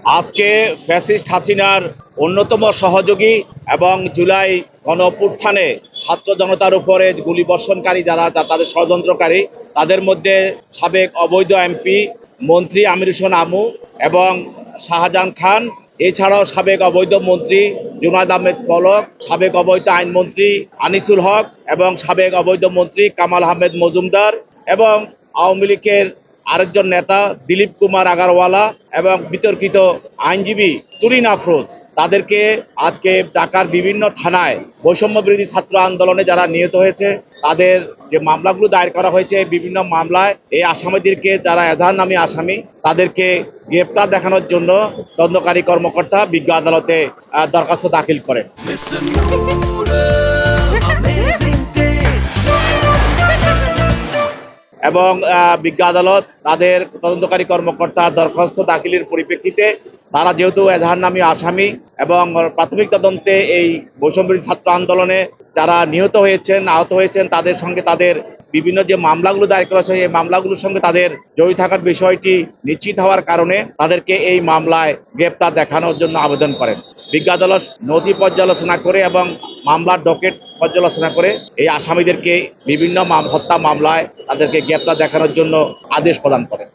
আজকে ফ্যাসিস্ট হাসিনার অন্যতম সহযোগী এবং জুলাই গণঅভ্যুত্থানে ছাত্র জনতার উপরে গুলিবর্ষণকারী যারা তাদের ষড়যন্ত্রকারী, তাদের মধ্যে সাবেক অবৈধ এমপি মন্ত্রী আমির হোসেন আমু এবং শাহজাহান খান, এছাড়াও সাবেক অবৈধ মন্ত্রী জুনায়েদ আহমেদ পলক, সাবেক অবৈধ আইনমন্ত্রী আনিসুল হক এবং সাবেক অবৈধ মন্ত্রী কামাল আহমেদ মজুমদার এবং আওয়ামী লীগের আরেকজন নেতা দিলীপ কুমার আগারওয়ালা এবং বিতর্কিত আইনজীবী তুরিন আফরোজ, তাদেরকে আজকে ঢাকার বিভিন্ন থানায় বৈষম্য বিরোধী ছাত্র আন্দোলনে যারা নিহত হয়েছে তাদের যে মামলাগুলো দায়ের করা হয়েছে, বিভিন্ন মামলায় এই আসামিদেরকে যারা এজাহার নামী আসামি তাদেরকে গ্রেপ্তার দেখানোর জন্য তদন্তকারী কর্মকর্তা বিজ্ঞ আদালতে দরখাস্ত দাখিল করেন। এবং বিজ্ঞ আদালত তাদের তদন্তকারী কর্মকর্তার দরখাস্ত দাখিলের পরিপ্রেক্ষিতে তারা যেহেতু এজাহারনামী আসামি এবং প্রাথমিক তদন্তে এই বৈষম্যবিরোধী ছাত্র আন্দোলনে যারা নিহত হয়েছেন, আহত হয়েছেন, তাদের সঙ্গে তাদের বিভিন্ন যে মামলাগুলো দায়ের করা হয়েছে এই মামলাগুলোর সঙ্গে তাদের জড়িত থাকার বিষয়টি নিশ্চিত হওয়ার কারণে তাদেরকে এই মামলায় গ্রেপ্তার দেখানোর জন্য আবেদন করেন। বিজ্ঞ আদালত নথি পর্যালোচনা করে এবং মামলার ডকেট পর্যালোচনা করে এই আসামিদেরকে বিভিন্ন হত্যা মামলায় তাদেরকে গ্রেপ্তার দেখানোর জন্য আদেশ প্রদান করেন।